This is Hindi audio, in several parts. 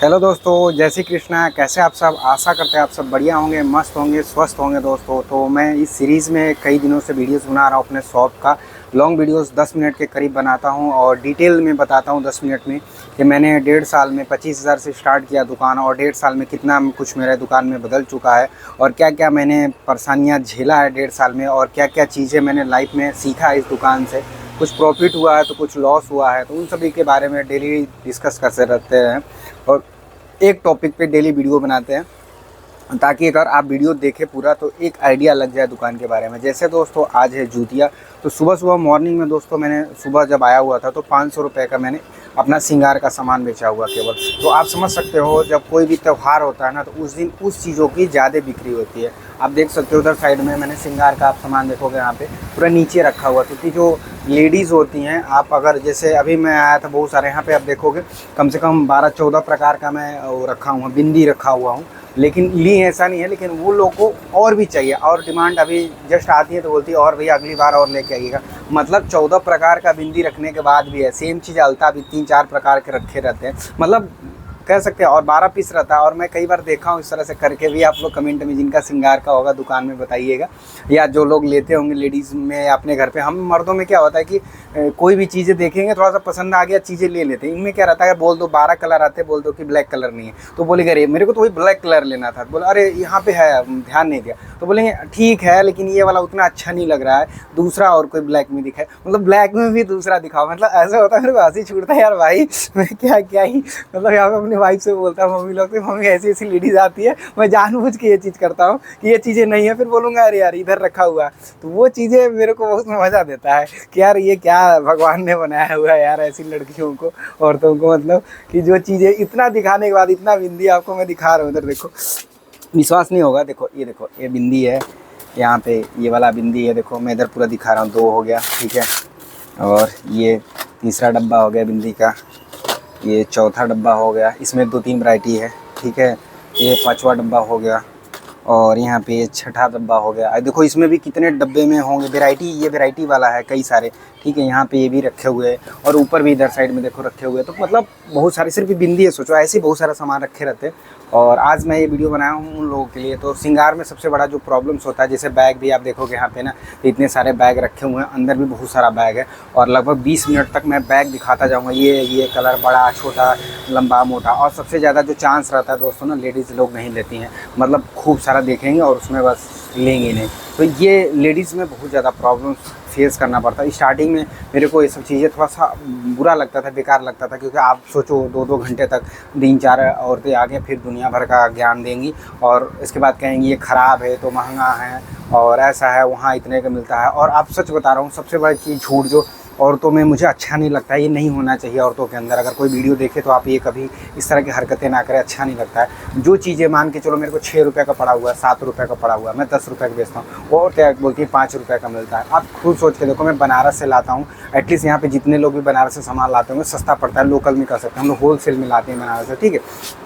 हेलो दोस्तों, जय श्री कृष्णा। कैसे आप सब? आशा करते हैं आप सब बढ़िया होंगे, मस्त होंगे, स्वस्थ होंगे। दोस्तों तो मैं इस सीरीज़ में कई दिनों से वीडियोस बना रहा हूँ अपने शॉप का। लॉन्ग वीडियोस 10 मिनट के करीब बनाता हूँ और डिटेल में बताता हूँ 10 मिनट में कि मैंने 1.5 साल में 25,000 से स्टार्ट किया दुकान और 1.5 साल में कितना कुछ मेरे दुकान में बदल चुका है और क्या क्या मैंने परेशानियाँ झेला है 1.5 साल में और क्या क्या चीज़ें मैंने लाइफ में सीखा है इस दुकान से। कुछ प्रॉफिट हुआ है तो कुछ लॉस हुआ है, तो उन सभी के बारे में डेली डिस्कस करते रहते हैं और एक टॉपिक पे डेली वीडियो बनाते हैं ताकि अगर आप वीडियो देखें पूरा तो एक आइडिया लग जाए दुकान के बारे में। जैसे दोस्तों आज है जूतिया, तो सुबह सुबह मॉर्निंग में दोस्तों मैंने सुबह जब आया हुआ था तो 500 रुपये का मैंने अपना श्रृंगार का सामान बेचा हुआ केवल। तो आप समझ सकते हो जब कोई भी त्यौहार होता है ना तो उस दिन उस चीज़ों की ज़्यादा बिक्री होती है। आप देख सकते हो उधर साइड में मैंने श्रृंगार का आप सामान देखोगे यहाँ पे पूरा नीचे रखा हुआ, क्योंकि जो लेडीज़ होती हैं, आप अगर जैसे अभी मैं आया था बहुत सारे यहाँ पे आप देखोगे कम से कम 12-14 प्रकार का मैं वो रखा हुआ, बिंदी रखा हुआ हूँ। लेकिन ली ऐसा नहीं है, लेकिन वो लोग को और भी चाहिए और डिमांड अभी जस्ट आती है तो बोलती है और भैया अगली बार और लेके आइएगा। मतलब 14 प्रकार का बिंदी रखने के बाद भी है सेम चीज़ अलता भी 3-4 प्रकार के रखे रहते हैं, मतलब कह सकते हैं। और 12 पीस रहता है और मैं कई बार देखा हूँ इस तरह से करके भी। आप लोग कमेंट में जिनका श्रृंगार का होगा दुकान में बताइएगा, या जो लोग लेते होंगे लेडीज़ में अपने घर पे। हम मर्दों में क्या होता है कि कोई भी चीज़ें देखेंगे थोड़ा सा पसंद आ गया चीज़ें ले लेते हैं। इनमें क्या रहता है, बोल दो 12 कलर आते हैं, बोल दो कि ब्लैक कलर नहीं है तो बोलेंगे अरे मेरे को तो वही ब्लैक कलर लेना था, बोले अरे यहाँ पे है ध्यान नहीं दिया, तो बोलेंगे ठीक है लेकिन ये वाला उतना अच्छा नहीं लग रहा है, दूसरा और कोई ब्लैक में दिखाए, मतलब ब्लैक में भी दूसरा दिखाओ। मतलब ऐसा होता है, मेरे को हंसी छूटता है यार भाई, मैं क्या क्या ही मतलब यहाँ पे अपनी वाइफ से बोलता हूँ मम्मी लोग से, मम्मी ऐसी ऐसी लेडीज़ आती है, मैं जानबूझ के ये चीज़ करता हूँ कि ये चीज़ें नहीं है, फिर बोलूँगा अरे यार इधर रखा हुआ है। तो वो चीज़ें मेरे को बहुत मज़ा देता है कि यार ये क्या भगवान ने बनाया हुआ है यार ऐसी लड़कियों को, औरतों को, मतलब कि जो चीज़ें इतना दिखाने के बाद इतना बिंदी आपको मैं दिखा रहा हूँ। इधर देखो, विश्वास नहीं होगा, देखो ये बिंदी है, यहाँ पे ये वाला बिंदी है, देखो मैं इधर पूरा दिखा रहा हूँ। 2 हो गया, ठीक है, और ये तीसरा डब्बा हो गया बिंदी का, ये चौथा डब्बा हो गया, इसमें 2-3 वैरायटी है, ठीक है, ये 5वां डब्बा हो गया और यहाँ पे ये 6ठा डब्बा हो गया। देखो इसमें भी कितने डब्बे में होंगे, वैरायटी, ये वैरायटी वाला है कई सारे, ठीक है। यहाँ पे ये भी रखे हुए हैं और ऊपर भी इधर साइड में देखो रखे हुए हैं। तो मतलब बहुत सारे, सिर्फ बिंदी है, सोचो ऐसे ही बहुत सारा सामान रखे रहते हैं। और आज मैं ये वीडियो बनाया हूँ उन लोगों के लिए। तो श्रृंगार में सबसे बड़ा जो प्रॉब्लम्स होता है, जैसे बैग भी आप देखोगे यहाँ पे ना, तो इतने सारे बैग रखे हुए हैं, अंदर भी बहुत सारा बैग है और लगभग 20 मिनट तक मैं बैग दिखाता जाऊँगा। ये कलर बड़ा छोटा लंबा मोटा, और सबसे ज़्यादा जो चांस रहता है दोस्तों ना, लेडीज़ लोग नहीं लेती हैं, मतलब खूब सारा देखेंगे और उसमें बस लेंगे नहीं। तो ये लेडीज़ में बहुत ज़्यादा प्रॉब्लम्स फेस करना पड़ता है। स्टार्टिंग में मेरे को ये सब चीज़ें थोड़ा सा बुरा लगता था, बेकार लगता था, क्योंकि आप सोचो 2-2 घंटे तक 3-4 औरतें आगे फिर दुनिया भर का ज्ञान देंगी और इसके बाद कहेंगी ये ख़राब है तो महंगा है और ऐसा है, वहाँ इतने का मिलता है। और आप सच बता रहा हूँ, सबसे बड़ी चीज़ झूठ जो औरतों में मुझे अच्छा नहीं लगता है, ये नहीं होना चाहिए औरतों के अंदर। अगर कोई वीडियो देखे तो आप ये कभी इस तरह की हरकतें ना करें, अच्छा नहीं लगता है। जो चीज़ें मान के चलो मेरे को 6 रुपये का पड़ा हुआ है, 7 रुपये का पड़ा हुआ है, मैं 10 रुपये का बेचता हूँ, और क्या बोलती है 5 रुपये का मिलता है। आप खुद सोच के देखो, मैं बनारस से लाता हूँ, एटलीस्ट यहाँ पे जितने लोग भी बनारस से सामान लाते होंगे सस्ता पड़ता है, लोकल में कर सकते हैं, हम लोग होलसेल में लाते हैं बनारस से, ठीक है।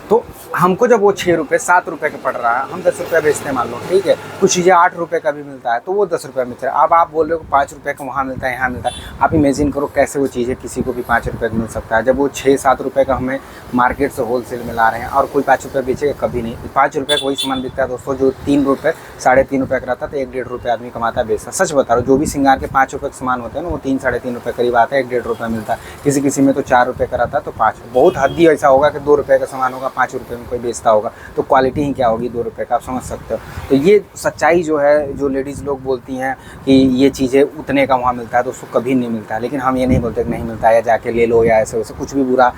तो हमको जब वो 6 रुपये 7 रुपये का पड़ रहा है, हम 10 रुपये बेचते हैं मान लो, ठीक है, कुछ चीज़ें 8 रुपये का भी मिलता है तो वो 10 रुपये में बेच रहा है। अब आप बोल रहे हो 5 रुपये का वहाँ मिलता है, यहाँ मिलता है, आप इमेजिन करो कैसे वो चीज़ें किसी को भी 5 रुपये का मिल सकता है, जब वो 6-7 रुपये का हमें मार्केट से होलसेल में ला रहे हैं। और कोई 5 रुपये बेचेगा कभी नहीं। 5 रुपये का वही सामान बिकता है दोस्तों जो 3 रुपये 3.5 रुपये का रहता है, तो 1-1.5 रुपये आदमी कमाता है बेचता। सच बता रहा हूँ, जो भी श्रृंगार के 5 रुपये का सामान होता है ना, वो 3-3.5 रुपये करीब आता है, 1-1.5 रुपये मिलता है। किसी में तो 4 रुपये का रहता है तो 5, बहुत हद ही ऐसा होगा कि 2 रुपये का सामान होगा, 5 रुपये में कोई बेचता होगा, तो क्वालिटी ही क्या होगी 2 रुपये का, आप समझ सकते हो। तो ये सच्चाई जो है, जो लेडीज़ लोग बोलती हैं कि ये चीज़ें उतने का वहाँ मिलता है, तो उसको कभी नहीं मिलता है। लेकिन हम ये नहीं बोलते कि नहीं मिलता है या जाके ले लो या ऐसे वैसे कुछ भी बुरा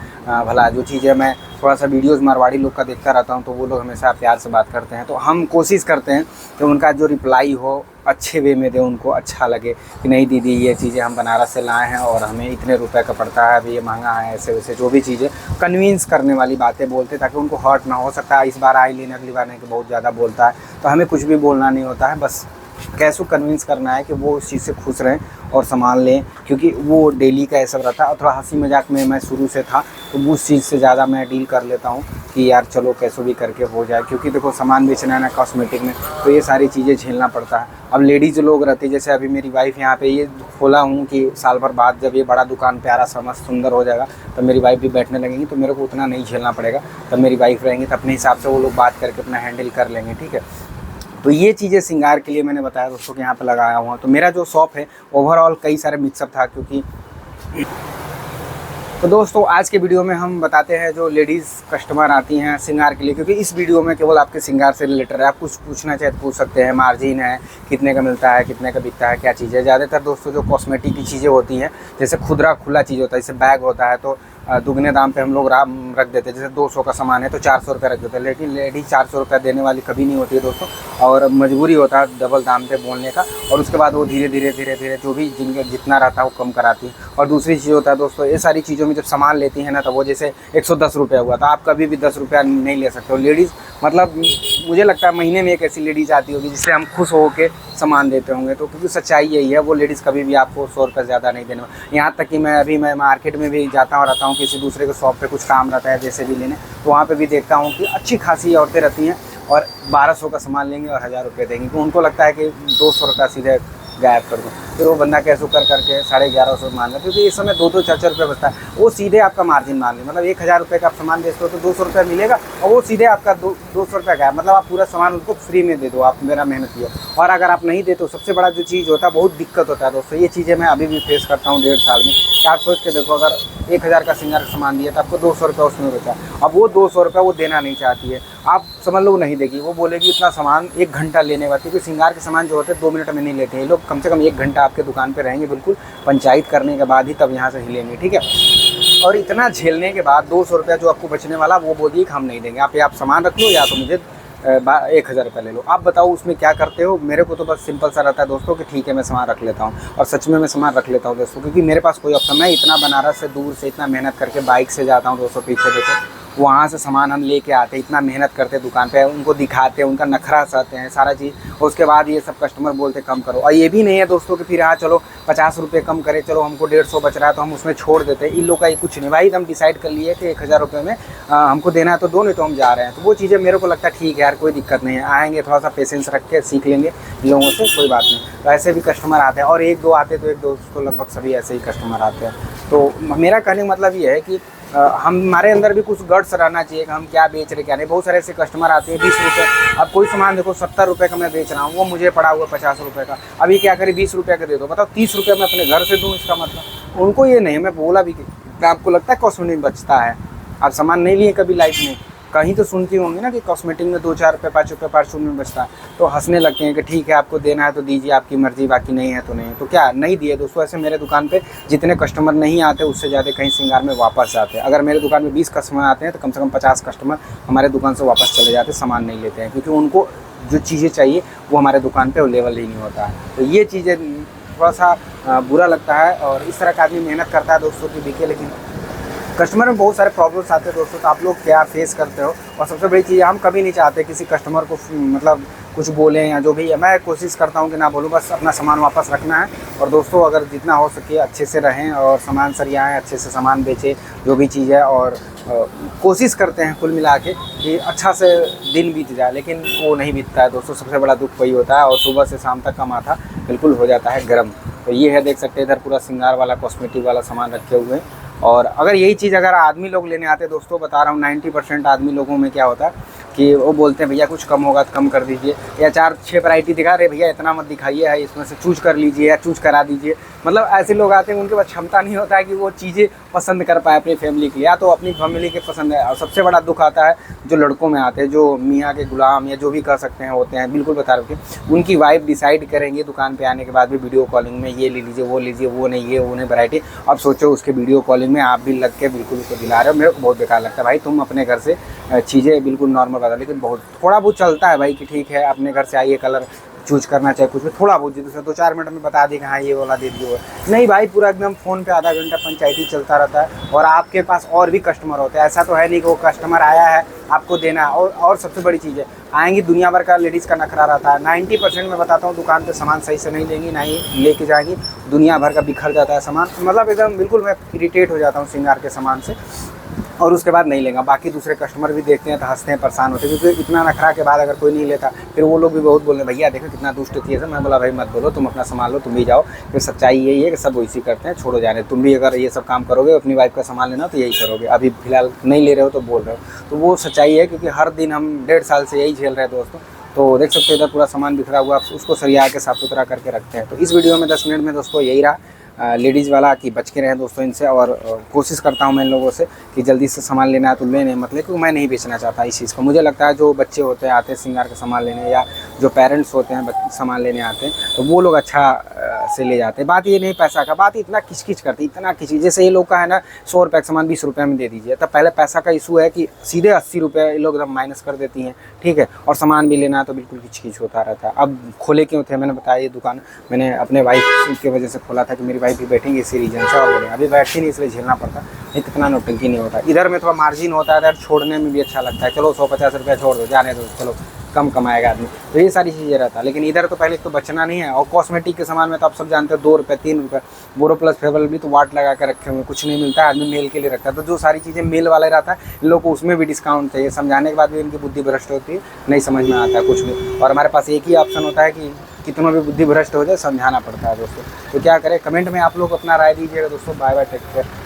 भला। जो चीज़ें मैं थोड़ा सा वीडियोज़ मारवाड़ी लोग का देखता रहता हूँ, तो वो लोग हमेशा प्यार से बात करते हैं, तो हम कोशिश करते हैं कि उनका जो रिप्लाई हो अच्छे वे में दे, उनको अच्छा लगे कि नहीं दीदी ये चीज़ें हम बनारस से लाए हैं और हमें इतने रुपए का पड़ता है, अभी ये महंगा है, ऐसे वैसे जो भी चीज़ें कन्विंस करने वाली बातें बोलते, ताकि उनको हर्ट ना हो। सकता है इस बार आई लेने, अगली बार नहीं, कि बहुत ज़्यादा बोलता है, तो हमें कुछ भी बोलना नहीं होता है, बस कैसे कन्विंस करना है कि वो उस चीज़ से खुश रहें और सामान लें, क्योंकि वो डेली का ऐसा रहता है। और थोड़ा हंसी मजाक में मैं शुरू से था, तो उस चीज़ से ज़्यादा मैं डील कर लेता हूँ कि यार चलो कैसे भी करके हो जाए, क्योंकि देखो सामान बेचना है ना कॉस्मेटिक में, तो ये सारी चीज़ें झेलना पड़ता है। अब लेडीज़ लोग रहते हैं, जैसे अभी मेरी वाइफ़ यहाँ पे ये खोला हूँ कि साल भर बाद जब ये बड़ा दुकान प्यारा सा मस्त सुंदर हो जाएगा तब मेरी वाइफ़ भी बैठने लगेंगी, तो मेरे को उतना नहीं झेलना पड़ेगा। तब मेरी वाइफ़ रहेंगी तो अपने हिसाब से वो लोग बात करके अपना हैंडल कर लेंगे, ठीक है। तो ये चीज़ें श्रृंगार के लिए मैंने बताया दोस्तों कि यहाँ पे लगाया हुआ। तो मेरा जो शॉप है ओवरऑल कई सारे मिक्सअप था, क्योंकि तो दोस्तों आज के वीडियो में हम बताते हैं जो लेडीज़ कस्टमर आती हैं श्रृंगार के लिए, क्योंकि इस वीडियो में केवल आपके श्रृंगार से रिलेटेड है। आप कुछ पूछना चाहे तो पूछ सकते हैं, मार्जिन है, कितने का मिलता है, कितने का बिकता है, क्या चीज़ है। ज़्यादातर दोस्तों जो कॉस्मेटिक की चीज़ें होती हैं, जैसे खुदरा खुला चीज़ होता है, जैसे बैग होता है, तो दुगने दाम पे हम लोग रख देते हैं। जैसे 200 का सामान है तो 400 रुपये रख देते हैं, लेकिन लेडीज 400 रुपये देने वाली कभी नहीं होती है दोस्तों, और मजबूरी होता है डबल दाम पे बोलने का, और उसके बाद वो धीरे धीरे जो भी जितना रहता है वो कम कराती है। और दूसरी चीज़ होता है दोस्तों, ये सारी चीज़ों में जब सामान लेती है ना, तो वो जैसे 110 रुपया हुआ, तो आप कभी भी 10 रुपया नहीं ले सकते हो। लेडीज़ मतलब मुझे लगता है महीने में एक ऐसी लेडीज़ आती होगी जिससे हम खुश हो के सामान देते होंगे, तो क्योंकि सच्चाई यही है, वो लेडीज़ कभी भी आपको 100 रुपये ज़्यादा नहीं देने। यहाँ तक कि मैं मार्केट में भी जाता रहता हूँ, किसी दूसरे के शॉप पे कुछ काम रहता है जैसे भी लेने, तो वहाँ पे भी देखता हूँ कि अच्छी खासी औरतें रहती हैं और 1200 का सामान लेंगे और 1000 रुपये देंगी, तो उनको लगता है कि 200 रुपया सीधे गायब कर दूँ। फिर वो बंदा कैसे करके 1150 मान लें, क्योंकि इस समय 2-2 4-4 रुपये बचता है, वो सीधे आपका मार्जिन मान लें। मतलब 1000 रुपये का आप सामान बेचते हो तो 200 रुपये मिलेगा, और वो सीधे आपका 200 रुपये गायब। मतलब आप पूरा सामान उनको फ्री में दे दो, आप मेरा मेहनत किया। और अगर आप नहीं देते तो सबसे बड़ा जो चीज़ होता है, बहुत दिक्कत होता है दोस्तों, ये चीज़ें मैं अभी भी फेस करता हूँ 1.5 साल में। आप सोच के देखो, अगर 1000 का श्रृंगार का सामान दिया तो आपको 200 रुपये उसमें बचा, अब वो 200 रुपये वो देना नहीं चाहती है, आप समझ लो नहीं देगी, वो बोलेगी इतना सामान 1 घंटा लेने वाली, क्योंकि श्रृंगार के सामान जो होते हैं 2 मिनट में नहीं लेते हैं ये लोग, कम से कम 1 घंटा आपके दुकान पे रहेंगे, बिल्कुल पंचायत करने के बाद ही तब यहाँ से हिलेंगे, ठीक है। और इतना झेलने के बाद 200 रुपया जो आपको बचने वाला, वो बोलिए कि हम नहीं देंगे, आप सामान रख लो या तो मुझे 1000 रुपये ले लो। आप बताओ उसमें क्या करते हो। मेरे को तो बस सिंपल सा रहता है दोस्तों कि ठीक है मैं सामान रख लेता हूँ, और सच में मैं सामान रख लेता हूँ दोस्तों, क्योंकि मेरे पास कोई ऑप्शन, मैं इतना बनारस से दूर से इतना मेहनत करके बाइक से जाता हूँ दोस्तों, पीछे देखो वहाँ से सामान हम लेके आते, इतना मेहनत करते दुकान पे, उनको दिखाते, उनका नखरा सहते हैं सारा चीज़, और उसके बाद ये सब कस्टमर बोलते कम करो। और ये भी नहीं है दोस्तों कि फिर हाँ चलो 50 रुपये कम करे, चलो हमको 150 बच रहा है तो हम उसमें छोड़ देते हैं। इन लोग का ये कुछ नहीं भाई, हम डिसाइड कर लिए कि 1000 रुपये में हमको देना है तो दो, नहीं तो हम जा रहे हैं। तो वो चीज़ें मेरे को लगता है ठीक है यार, कोई दिक्कत नहीं है, आएँगे थोड़ा सा पेशेंस रख के सीख लेंगे इन लोगों से, कोई बात नहीं। तो ऐसे भी कस्टमर आते हैं, और 1-2 आते तो 1-2 तो लगभग सभी ऐसे ही कस्टमर आते हैं। तो मेरा कहने का मतलब ये है कि हमारे अंदर भी कुछ गट्स रहना चाहिए कि हम क्या बेच रहे क्या नहीं। बहुत सारे ऐसे कस्टमर आते हैं 20 रुपये, अब कोई सामान देखो 70 रुपये का मैं बेच रहा हूँ, वो मुझे पड़ा हुआ 50 रुपये का, अभी क्या करें 20 रुपये का दे दो, बताओ 30 रुपये मैं अपने घर से दूँ, इसका मतलब उनको ये नहीं। मैं बोला भी कि आपको लगता है कॉस्मेटिक बचता है, आप सामान नहीं लिए कभी लाइफ में, कहीं तो सुनती होंगी ना कि कॉस्मेटिक में 2-4 रुपये 5 रुपये परचून में बचता है, तो हंसने लगते हैं कि ठीक है आपको देना है तो दीजिए, आपकी मर्जी, बाकी नहीं है तो नहीं। तो क्या नहीं दिए दोस्तों। ऐसे मेरे दुकान पे जितने कस्टमर नहीं आते उससे ज़्यादा कहीं श्रृंगार में वापस जाते हैं। अगर मेरे दुकान में 20 कस्टमर आते हैं तो कम से कम 50 कस्टमर हमारे दुकान से वापस चले जाते, सामान नहीं लेते हैं, क्योंकि उनको जो चीज़ें चाहिए वो हमारे दुकान पर अवेलेबल ही नहीं होता है। तो ये चीज़ें थोड़ा सा बुरा लगता है, और इस तरह का आदमी मेहनत करता है दोस्तों की बिके, लेकिन कस्टमर में बहुत सारे प्रॉब्लम्स आते हैं दोस्तों। तो आप लोग क्या फेस करते हो। और सबसे बड़ी चीज़, हम कभी नहीं चाहते किसी कस्टमर को मतलब कुछ बोलें या जो भी है, मैं कोशिश करता हूँ कि ना बोलूँ, बस अपना सामान वापस रखना है। और दोस्तों अगर जितना हो सके अच्छे से रहें और सामान सरियाएँ, अच्छे से सामान बेचें जो भी चीज़ है, और कोशिश करते हैं कुल मिला के कि अच्छा से दिन बीत जाए, लेकिन वो नहीं बीतता है दोस्तों। सबसे बड़ा दुख वही होता है, और सुबह से शाम तक का माथा बिल्कुल हो जाता है गर्म। तो ये है, देख सकते हैं इधर पूरा श्रृंगार वाला कॉस्मेटिक वाला सामान रखे हुए हैं। और अगर यही चीज़ अगर आदमी लोग लेने आते दोस्तों, बता रहा हूँ 90% आदमी लोगों में क्या होता है कि वो बोलते हैं भैया कुछ कम होगा तो कम कर दीजिए, या 4-6 वैरायटी दिखा रहे भैया इतना मत दिखाइए, है इसमें से चूज कर लीजिए या चूज करा दीजिए। मतलब ऐसे लोग आते हैं उनके पास क्षमता नहीं होता है कि वो चीज़ें पसंद कर पाए अपनी फैमिली के लिए, या तो अपनी फैमिली के पसंद है। और सबसे बड़ा दुख आता है जो लड़कों में आते हैं, जो मियाँ के गुलाम या जो भी कह सकते हैं होते हैं, बिल्कुल बता रहे हो, उनकी वाइफ डिसाइड करेंगे दुकान पे आने के बाद भी वीडियो कॉलिंग में ये ले लीजिए वो लीजिए, वो नहीं ये वो नहीं वैरायटी। अब सोचो उसके वीडियो कॉलिंग में आप भी लग के बिल्कुल उसको दिला रहे हो। मेरे को बहुत बेकार लगता है भाई, तुम अपने घर से चीज़ें बिल्कुल नॉर्मल बता, लेकिन बहुत थोड़ा बहुत चलता है भाई कि ठीक है अपने घर से आइए, कलर चूज करना, चाहे कुछ भी थोड़ा बहुत जैसे 2-4 मिनट में बता देगा हाँ ये वाला दे दियो। नहीं भाई, पूरा एकदम फ़ोन पे आधा घंटा पंचायती चलता रहता है और आपके पास और भी कस्टमर होते हैं। ऐसा तो है नहीं कि वो कस्टमर आया है आपको देना है। और सबसे बड़ी चीज़ है, आएंगी दुनिया भर का लेडीज़ का नखरा रहता है। 90% मैं बताता हूँ दुकान पे सामान सही से नहीं लेंगी, ना ही लेके जाएंगी, दुनिया भर का बिखर जाता है सामान। मतलब एकदम बिल्कुल मैं इरिटेट हो जाता हूँ श्रृंगार के सामान से, और उसके बाद नहीं लेगा। बाकी दूसरे कस्टमर भी देखते हैं तो हंसते हैं, परेशान होते हैं, क्योंकि इतना नखरा के बाद अगर कोई नहीं लेता फिर वो लोग भी बहुत बोलते हैं भैया देखो कितना दुष्ट थी ऐसा। मैं बोला भाई मत बोलो, तुम अपना सामान लो, तुम भी जाओ। फिर सच्चाई यही है कि सब वैसी करते हैं, छोड़ो जाने। तुम भी अगर ये सब काम करोगे, अपनी वाइफ का सामान लेना तो यही करोगे। अभी फिलहाल नहीं ले रहे हो तो बोल रहे हो, तो वो सच्चाई है, क्योंकि हर दिन हम 1.5 साल से यही झेल रहे हैं दोस्तों। तो देख सकते हो इधर पूरा सामान बिखरा हुआ, उसको सरिया के साफ सुथरा करके रखते हैं। तो इस वीडियो में 10 मिनट में दोस्तों यही रहा लेडीज़ वाला, कि बच के रहें दोस्तों इनसे। और कोशिश करता हूँ मैं इन लोगों से कि जल्दी से सामान लेना है तो लेने मत ले, क्योंकि मैं नहीं बेचना चाहता इस चीज़ को। मुझे लगता है जो बच्चे होते हैं आते हैं श्रृंगार का सामान लेने, या जो पेरेंट्स होते हैं सामान लेने आते हैं, तो वो लोग अच्छा से ले जाते हैं। बात ये नहीं पैसा का, बात इतना किचकिच करती, इतना किचकिच। जैसे ये लोग का है ना 100 रुपये का सामान 20 रुपये में दे दीजिए, तब पहले पैसा का इशू है कि सीधे 80 रुपये ये लोग एकदम माइनस कर देती हैं, ठीक है। और सामान भी लेना है तो बिल्कुल किचकिच होता रहता है। अब खोले क्यों थे, मैंने बताया ये दुकान मैंने अपने वाइफ की वजह से खोला था कि मेरी वाइफ भी बैठेंगी इसी रीजन से, और बोले अभी बैठती नहीं इसलिए झेलना पड़ता, नहीं कितना नौटंकी नहीं होता। इधर में थोड़ा मार्जिन होता है, इधर छोड़ने में भी अच्छा लगता है, चलो 150 रुपये छोड़ दो, जाने दो, चलो कम कमाएगा आदमी, तो ये सारी चीज़ें रहता है। लेकिन इधर तो पहले तो बचना नहीं है। और कॉस्मेटिक के सामान में तो आप सब जानते हो 2 रुपये 3 रुपये, बोरोप्लस फेवल भी तो वाट लगा कर रखे हुए, कुछ नहीं मिलता है, आदमी मेल के लिए रखता है। तो जो सारी चीज़ें मेल वाले रहता है, इन लोग को उसमें भी डिस्काउंट चाहिए। समझाने के बाद भी इनकी बुद्धि भ्रष्ट होती है, नहीं समझ में आता है कुछ भी। और हमारे पास एक ही ऑप्शन होता है कि कितना भी बुद्धि भ्रष्ट हो जाए समझाना पड़ता है दोस्तों। तो क्या करें, कमेंट में आप लोग अपना राय दीजिएगा दोस्तों। Bye bye, take care.